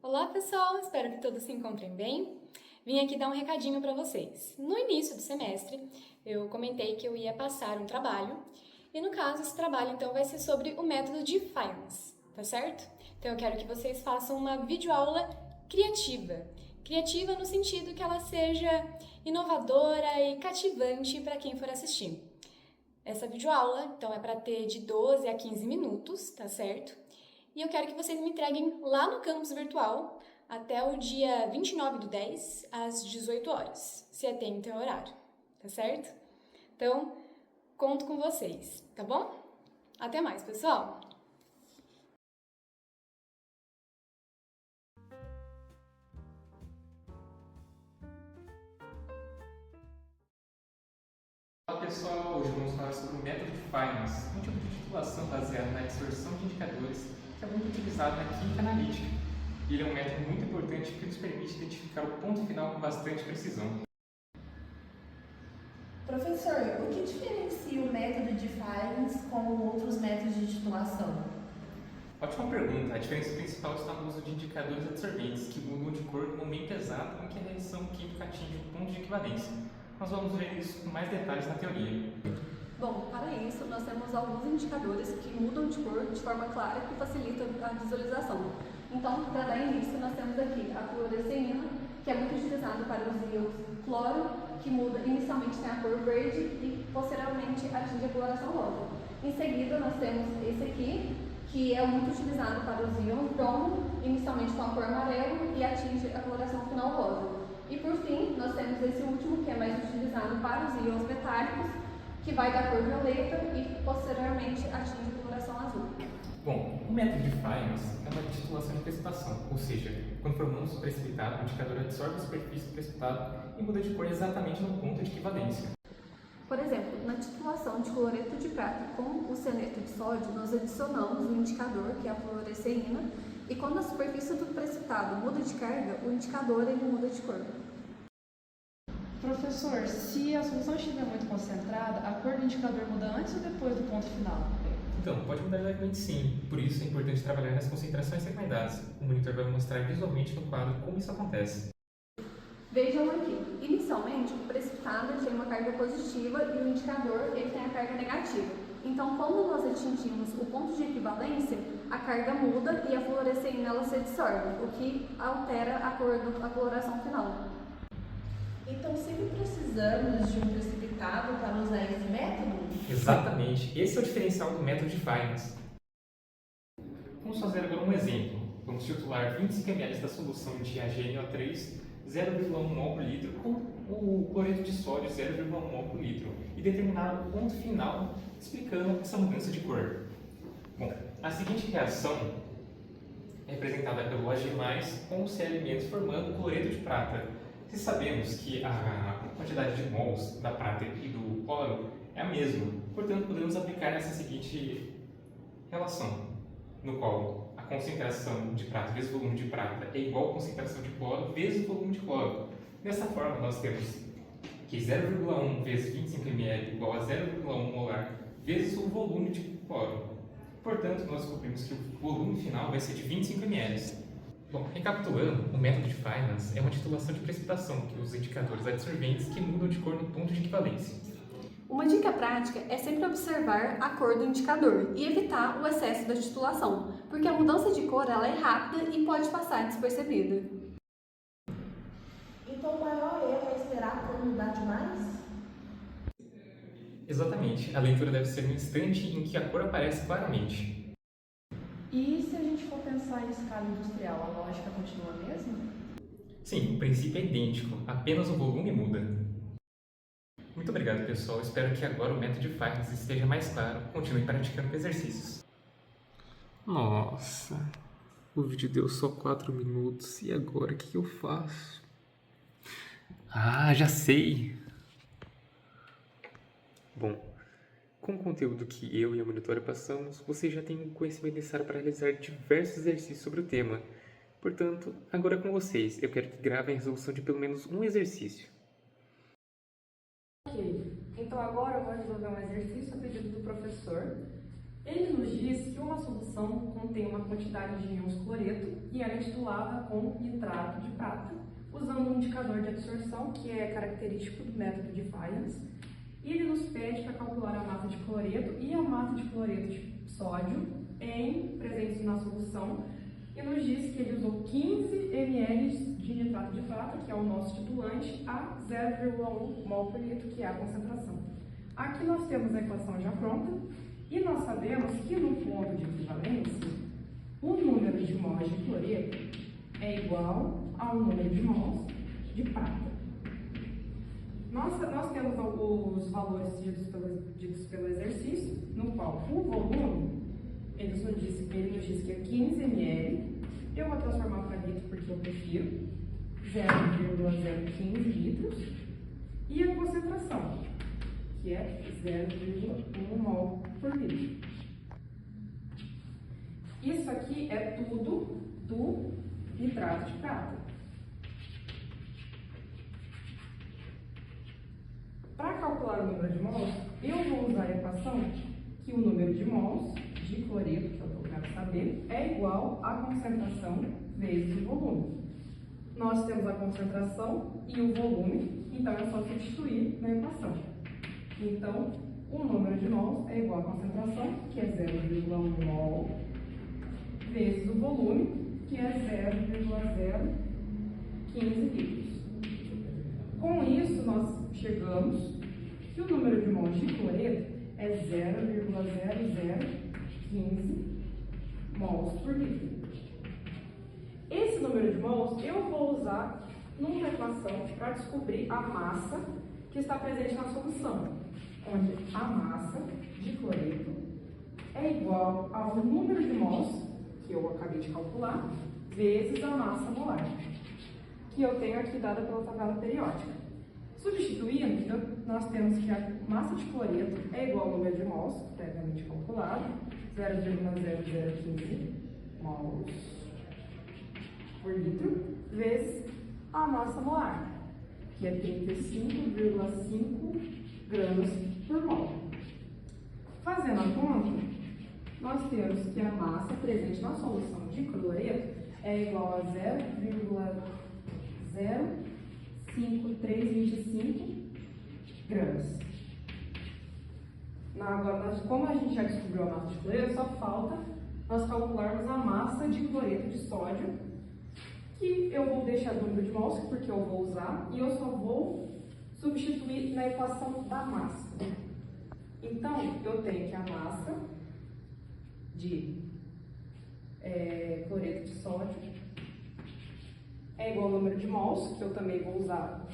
Olá pessoal, espero que todos se encontrem bem. Vim aqui dar um recadinho para vocês. No início do semestre, eu comentei que eu ia passar um trabalho e no caso esse trabalho então vai ser sobre o método de Finance, tá certo? Então eu quero que vocês façam uma videoaula criativa. Criativa no sentido que ela seja inovadora e cativante para quem for assistir. Essa videoaula, então, é para ter de 12 a 15 minutos, tá certo? E eu quero que vocês me entreguem lá no campus virtual até o dia 29/10, às 18 horas, se atém ao horário, tá certo? Então, conto com vocês, tá bom? Até mais, pessoal! Olá pessoal, hoje vamos falar sobre o método de Finance, um tipo de titulação baseado na distorção de indicadores que é muito utilizado na química analítica. Ele é um método muito importante que nos permite identificar o ponto final com bastante precisão. Professor, o que diferencia o método de Finance com outros métodos de titulação? Ótima pergunta. A diferença principal está no uso de indicadores absorventes que mudam de cor no momento exato em que a reação química atinge o ponto de equivalência. Nós vamos ver isso com mais detalhes na teoria. Bom, para isso, nós temos alguns indicadores que mudam de cor de forma clara que facilita a visualização. Então, para dar início, nós temos aqui a fluoresceína, que é muito utilizado para os íons cloro, que muda inicialmente tem a cor verde e posteriormente atinge a coloração rosa. Em seguida, nós temos esse aqui, que é muito utilizado para os íons bromo, inicialmente com a cor amarelo e atinge a coloração final rosa. E por fim, nós temos esse último, que é mais utilizado para os íons metálicos, que vai da cor violeta e posteriormente atinge a coloração azul. Bom, o método de Finance é uma titulação de precipitação, ou seja, quando formamos o precipitado, o indicador absorve a superfície do precipitado e muda de cor exatamente no ponto de equivalência. Por exemplo, na titulação de cloreto de prata com o cianeto de sódio, nós adicionamos o indicador, que é a fluoresceína, e quando a superfície do precipitado muda de carga, o indicador ele muda de cor. Professor, se a solução estiver muito concentrada, a cor do indicador muda antes ou depois do ponto final? Então, pode mudar levemente sim, por isso é importante trabalhar nas concentrações recomendadas. O monitor vai mostrar visualmente no quadro como isso acontece. Vejam aqui, inicialmente o precipitado tem uma carga positiva e o indicador ele tem a carga negativa. Então, quando nós atingimos o ponto de equivalência, a carga muda e a fluoresceína ela se dissolve, o que altera a cor da coloração final. Então, sempre precisamos de um precipitado para usar esse método? Exatamente, esse é o diferencial do método de Finance. Vamos fazer agora um exemplo. Vamos titular 25 ml da solução de HNO3 0,1 mol por litro com o cloreto de sódio 0,1 mol por litro e determinar o ponto final explicando essa mudança de cor. Bom, a seguinte reação é representada pelo Ag+, com os C-elementos formando o cloreto de prata. Se sabemos que a quantidade de mols da prata e do cloro é a mesma, portanto podemos aplicar essa seguinte relação, no qual a concentração de prata vezes o volume de prata é igual à concentração de cloro vezes o volume de cloro. Dessa forma, nós temos que 0,1 vezes 25 ml igual a 0,1 molar vezes o volume de cloro. Portanto, nós descobrimos que o volume final vai ser de 25 ml. Bom, recapitulando, o método de Finance é uma titulação de precipitação que usa indicadores adsorventes que mudam de cor no ponto de equivalência. Uma dica prática é sempre observar a cor do indicador e evitar o excesso da titulação, porque a mudança de cor ela é rápida e pode passar despercebida. Então, o maior erro é esperar a cor mudar demais? Exatamente, a leitura deve ser no instante em que a cor aparece claramente. E se a gente for pensar em escala industrial, a lógica continua a mesma? Sim, o princípio é idêntico, apenas o volume muda. Muito obrigado, pessoal. Espero que agora o método de Finance esteja mais claro. Continue praticando com exercícios. Nossa, o vídeo deu só 4 minutos. E agora, o que eu faço? Ah, já sei! Bom, com o conteúdo que eu e a monitora passamos, você já tem o conhecimento necessário para realizar diversos exercícios sobre o tema. Portanto, agora é com vocês. Eu quero que gravem a resolução de pelo menos um exercício. Ok, então agora eu vou resolver um exercício a pedido do professor. Ele nos diz que uma solução contém uma quantidade de íons cloreto e ela é titulada com nitrato de prata, usando um indicador de absorção que é característico do método de Fajans. E ele nos pede para calcular a massa de cloreto e a massa de cloreto de sódio presentes na solução e nos diz que ele usou 15 ml de nitrato de prata, que é o nosso titulante, a 0,1 mol por litro, que é a concentração. Aqui nós temos a equação já pronta e nós sabemos que no ponto de equivalência, o número de mols de cloreto é igual ao número de mols de prata. Nós temos os valores ditos pelo exercício, no qual o volume, ele nos diz que é 15 ml, eu vou transformar para litro porque eu prefiro, 0,015 litros, e a concentração, que é 0,1 mol por litro. Isso aqui é tudo do nitrato de prata. Para calcular o número de mols, eu vou usar a equação que o número de mols de cloreto, que é o que eu quero saber, é igual à concentração vezes o volume. Nós temos a concentração e o volume, então é só substituir na equação. Então, o número de mols é igual à concentração, que é 0,1 mol, vezes o volume, que é 0,015 litros. Com isso, nós chegamos que o número de mols de cloreto é 0,0015 mols por litro. Esse número de mols eu vou usar numa equação para descobrir a massa que está presente na solução, onde a massa de cloreto é igual ao número de mols, que eu acabei de calcular, vezes a massa molar, que eu tenho aqui dada pela tabela periódica. Substituindo, nós temos que a massa de cloreto é igual ao número de mols, previamente calculado, 0,0015 mols por litro, vezes a massa molar, que é 35,5 gramas por mol. Fazendo a conta, nós temos que a massa presente na solução de cloreto é igual a 0,05325 gramas. Agora, como a gente já descobriu a massa de cloreto, só falta nós calcularmos a massa de cloreto de sódio, que eu vou deixar o número de mols, porque eu vou usar, e eu só vou substituir na equação da massa. Então, eu tenho que a massa de cloreto de sódio é igual ao número de mols, que eu também vou usar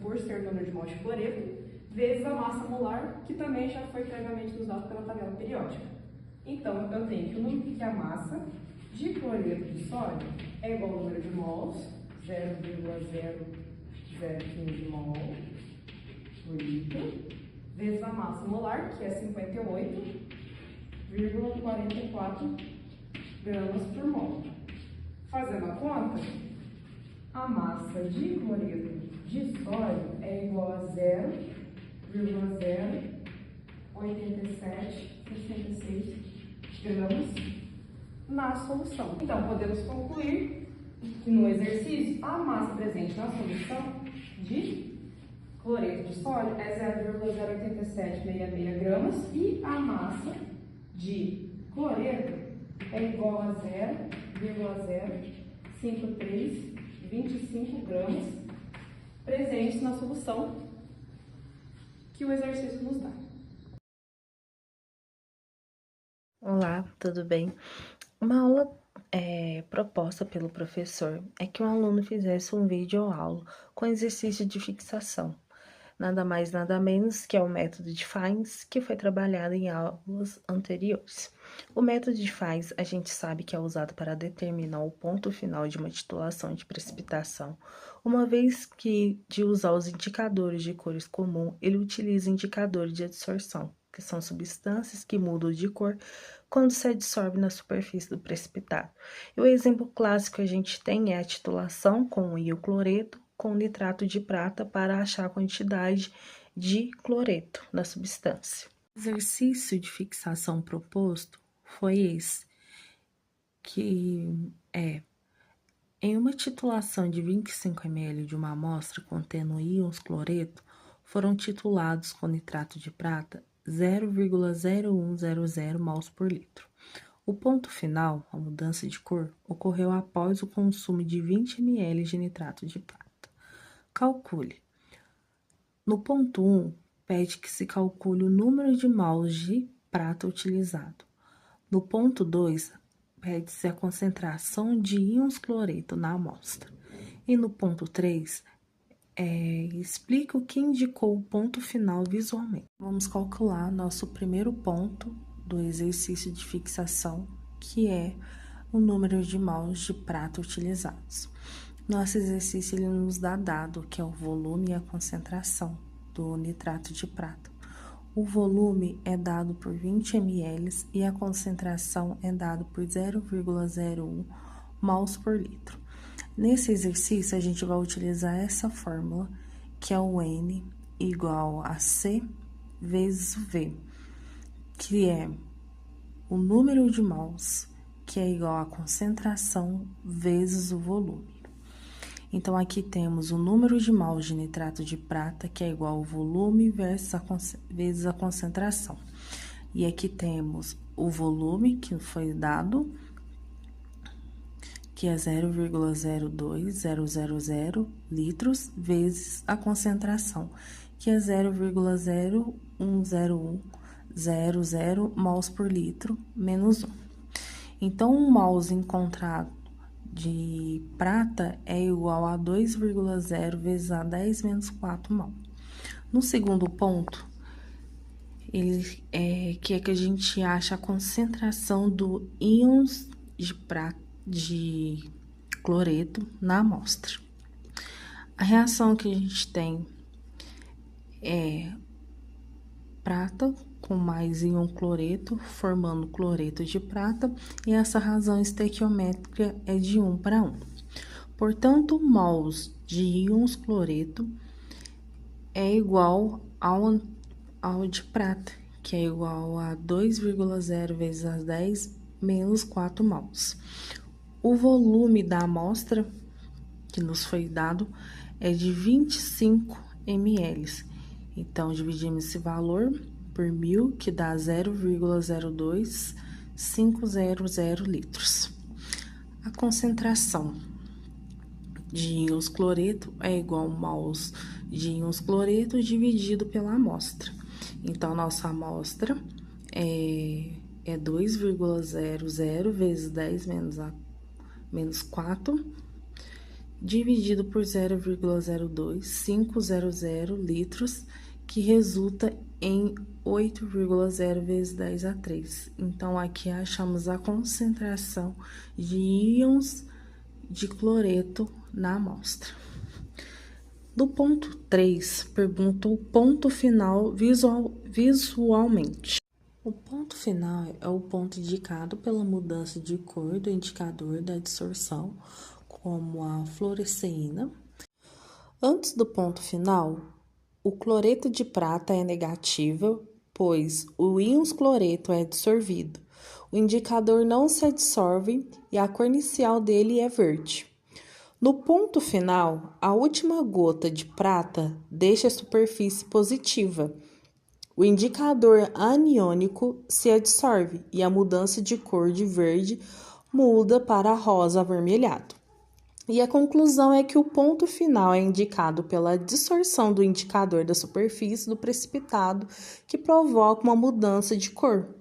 por ser o número de mols de cloreto, vezes a massa molar, que também já foi previamente usado pela tabela periódica. Então, eu tenho que a massa de cloreto de sódio é igual ao número de mols, 0,0015 mol por litro, vezes a massa molar, que é 58,44 gramas por mol. Fazendo a conta, a massa de cloreto de sódio é igual a 0,08766 gramas na solução. Então, podemos concluir que no exercício, a massa presente na solução de cloreto de sódio é 0,08766 gramas e a massa de cloreto é igual a 0,05325 gramas presentes na solução que o exercício nos dá. Olá, tudo bem? Uma aula proposta pelo professor é que o aluno fizesse um vídeo ou aula com exercício de fixação. Nada mais, nada menos que é o método de Fajans, que foi trabalhado em aulas anteriores. O método de Fajans, a gente sabe que é usado para determinar o ponto final de uma titulação de precipitação. Uma vez que, de usar os indicadores de cores comum, ele utiliza indicadores de adsorção, que são substâncias que mudam de cor quando se adsorve na superfície do precipitado. E o exemplo clássico que a gente tem é a titulação com o íon cloreto com nitrato de prata para achar a quantidade de cloreto na substância. O exercício de fixação proposto foi esse, que em uma titulação de 25 ml de uma amostra contendo íons cloreto, foram titulados com nitrato de prata 0,0100 mols por litro. O ponto final, a mudança de cor, ocorreu após o consumo de 20 ml de nitrato de prata. Calcule. No ponto 1, pede que se calcule o número de mols de prata utilizado. No ponto 2, pede-se a concentração de íons cloreto na amostra. E no ponto 3, explica o que indicou o ponto final visualmente. Vamos calcular nosso primeiro ponto do exercício de fixação, que é o número de mols de prata utilizados. Nosso exercício ele nos dá dado, que é o volume e a concentração do nitrato de prata. O volume é dado por 20 ml e a concentração é dado por 0,01 mols por litro. Nesse exercício, a gente vai utilizar essa fórmula, que é o N igual a C vezes o V, que é o número de mols, que é igual à concentração vezes o volume. Então, aqui temos o número de mols de nitrato de prata, que é igual ao volume vezes a concentração. E aqui temos o volume, que foi dado, que é 0,02000 litros, vezes a concentração, que é 0,010100 mols por litro, menos 1. Então, um mols encontrado de prata é igual a 2,0 vezes a 10 menos 4 mol. No segundo ponto, que a gente acha a concentração do íons de cloreto na amostra. A reação que a gente tem é prata com mais íon cloreto, formando cloreto de prata, e essa razão estequiométrica é de 1:1. Portanto, mols de íons cloreto é igual ao de prata, que é igual a 2,0 vezes as 10 menos 4 mols. O volume da amostra que nos foi dado é de 25 ml. Então, dividimos esse valor por 1000, que dá 0,02500 litros. A concentração de íons cloreto é igual a mols de íons cloreto dividido pela amostra. Então, nossa amostra é 2,00 vezes 10 menos 4, dividido por 0,02500 litros, que resulta em 8,0 vezes 10 a 3. Então, aqui achamos a concentração de íons de cloreto na amostra. No ponto 3, pergunta o ponto final visualmente. O ponto final é o ponto indicado pela mudança de cor do indicador da dissorção, como a fluoresceína. Antes do ponto final, o cloreto de prata é negativo, pois o íons cloreto é dissolvido. O indicador não se adsorve e a cor inicial dele é verde. No ponto final, a última gota de prata deixa a superfície positiva. O indicador aniônico se adsorve e a mudança de cor de verde muda para rosa avermelhado. E a conclusão é que o ponto final é indicado pela dissorção do indicador da superfície do precipitado, que provoca uma mudança de cor.